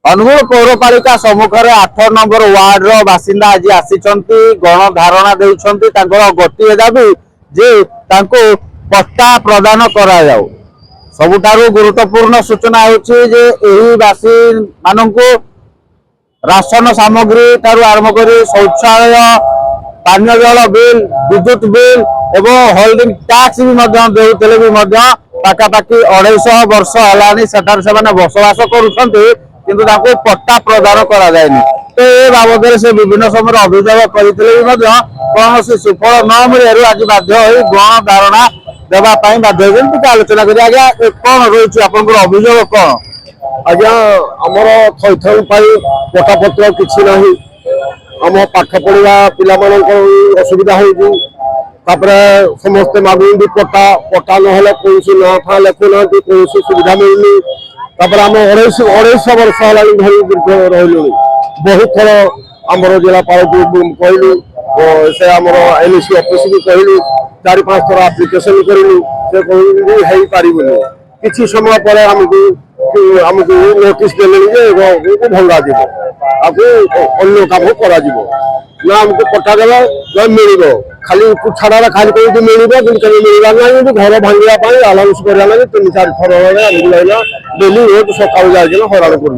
Angul पौरपालिका सम्मुखें 8 number ward रो बासिंदा आज आसी गणधारणा देउछंती गोटे दाबी जे तांको पट्टा प्रदान करा जाऊ। सबुठारु गुरुत्वपूर्ण सूचना होछि जे एही बासी मानंको राशन सामग्री ठारू आरंभ करी शौचालय पानीय जल बिल विद्युत बिल एवं होल्डिंग टैक्स भी देउतले भी पाखापाखि 250 वर्ष हलानी सेठार से बसवास करुछंती किंतु ताको पट्टा प्रदान करा जायनि। तो ए बाबद से विभिन्न समय अभियोग करथिले कौन सुफल न मिलू आज बाध्य होई गण धारणा देवा बाध्य होती आलोचना करी। आज्ञा कौन रही आप अभियोग कौन? आज्ञा आमर थैथन पट्टापत्र किसी ना आम पाठ पढ़ा पिला असुविधा हो समस्ते मागुंट पट्टा पट्टा ना कौन ना था लेखुना कौन सुविधा मिलनी आम 250 वर्ष है दीर्घ रही बहुत थर आमर जिलापाल को कहलु से आम एनसी ऑफिस भी कहलु 4-5 थर आप्लिकेसन करूँ से कह पारबनी किसी समय पर आमको नोटिस देले भंगा अन्य काम करा ना आमको पट्टा देवा मिल खाली छाड़ा खाली कहीं मिलवा ना घर भांगे आलाउंस करा 3-4 थर आमको डेली रोज सकाल जाए हराण कर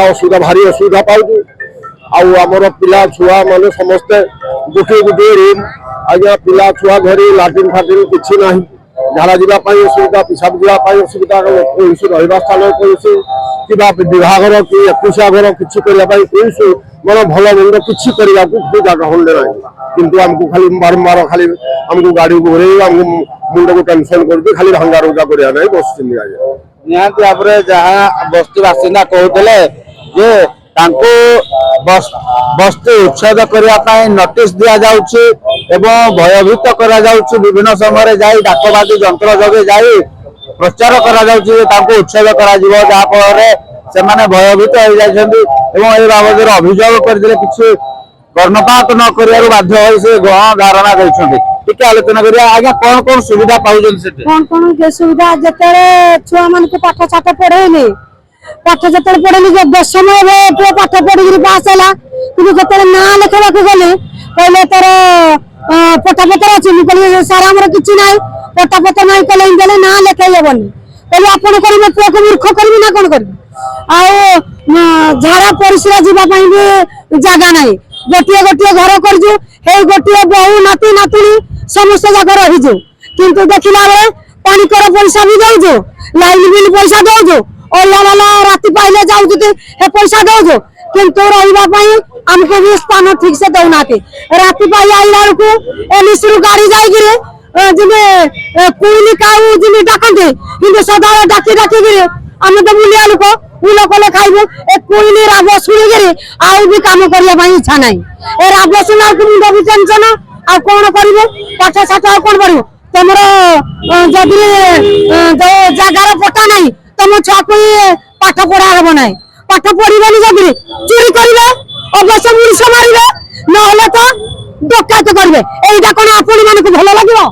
असुविधा भारी असुविधा पाऊ आमर पिला छुआ मान समस्ते गोटे गोटे रूम आज्ञा पिला छुआ घरे लाट्रिन फाट्रिन किसी ना झाड़ा जावाई असुविधा पेशाब जावाई असुविधा कौन रहा स्थान कौन विभाग कि 21 घर किसी करने कौन मन भल मंद किसी करने को जगह खंडे ना किंतु आमको खाली बारंबार खाली आमको गाड़ी को घरे मुंड को टेंशन कर खाली भंगा रुजा करा ना बस निहाती भाव जहाँ बस्ती बासिंदा कहते जे तांको बस्ती उच्छेद करने नोटिस दि जाउछि एवं भयभीत करा जाउछि। विभिन्न समय जाई डाकबाजी जंत्र जगे जाई प्रचार करा जाउछि तांको उच्छेद करा जिवो जहा फल से माने भयभीत हो जाइछन्ति एवं ए बाबद अभियोग करथिले किछि कर्णपात न करियारु बाध्य होई से गण धारणा दैछन्ति। टिके आलोचना करिया। आज्ञा कौन कौन सुविधा पाउछन सेते? कौन के सुविधा जते छुआ मन को पाठ छाठ पढ़ेनी पाठ जते पढ़ेनी जे 10 में पुओ पाठ पढ़ी पास होला कि जते ना लिखवा को गले पहले तर पट्टा पत्र अछि कहले सारा हमर किछि नाही पट्टा पत्र नाही कहले इंदले ना लिखाई हेबनी कहले आपण करबे पुओ को मूर्ख करबी ना कोन करबी आ झाड़ा परिसरा जीवा पई भी जागा नाही गोटिए गोटिए घर करजु हे गोटिए बहु नाती नातुनी समस्त जगह रहिजु किंतु देखिला रे पानी कर पैसा भी दउजो लाइन बिल पैसा दउजो ओला वाला राती पाइले जाउजु हे पैसा दउजो किंतु रहिबा पई हमको भी स्थान ठीक से दउनाते राती पाइ आइला को एलिसरु गाड़ी जाई गिरे जिने कुइली काऊ जिने डाकंते किंतु सदा डाकी डाकी गिरे हम तो बुलिया लोक उलो कोले खाइबो ए कुइली राब सुनी गिरे आउ भी काम करिया पई इच्छा नाही ए राब सुना को मुंड भी टेंशन आ कौन करिवो पाठ साठ आ कौन करिवो तमरो जदि जो जगार पट्टा नाही तम छुआ को पाठ पढ़ा हेबो नाही पाठ पढ़िबनी जदि चोरी करिवे अवश्य मुर्ष मारिवे न होले तो डकायत करिवे एइटा कोन आपन मान को भलो लागिवो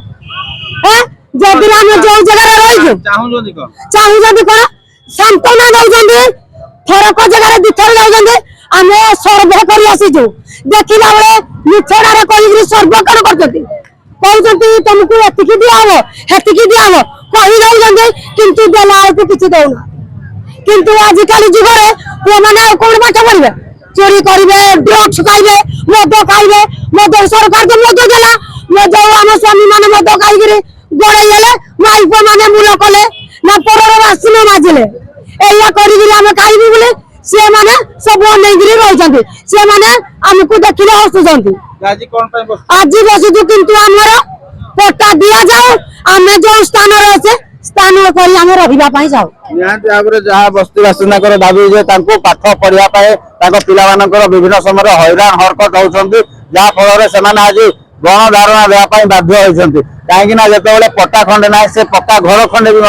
ए जदि हम जो जगार रहिजो चाहू जदि कोन संतना दउजंदी थरक जगार दिथर दउजंदी आमे सर्वे करी आसीजो देखिला बेले मिठड़ा रे कहि सर्वे कौन करते कहते तुमको एतिकी दिया हेतिकी दिया कही दउजंदी किंतु देला को किछि दउना किंतु आजिकल जुगरे पुआ माने कोन पाठ पढ़िबे चोरी करिवे ड्रग्स खाइबे मद खाइबे मद सरकार के मद देला मद हम स्वामी माने मद खाइ गिरे गड़े गेले माइक माने मुल कले ना परर रासिन माजिले एया करि गिरे हम खाइबी बोले से माने सब नै गिरे रहजंती से माने हमको देखिले हसुजंती आज बसु किंतु हमर पट्टा दिया जाओ हमें जो स्थान रहे स्थान करी हम रहिबा पई जाओ। निहाती भाव जहाँ बस्ती बासिंदा दाबी जे तांको पाठ पढ़िया पिला मानकर विभिन्न समय हैरान हरकत होउछन्ति जहाँ फल से आज गण धारणा देवाई बाध्य होइछन्ति कहीं जिते पट्टा खंडे ना से पक्का घर खंडे भी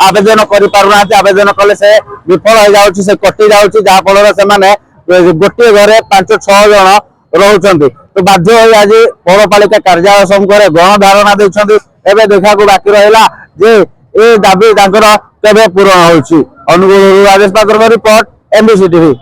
आवेदन करें आवेदन कले से विफल हो जाऊँ से कटि जाऊँ जहाँ फल से गोटे घरे 5-6 जन रोचंती तो बाध्य हो आज पौरपालिका कार्यालय सम्मुखें गण धारणा देछन्ति। एबे देखा बाकी रहा जे ए दाबी केबे पूरण होछि। अनुगुल राजेश पात्र रिपोर्ट MBC TV।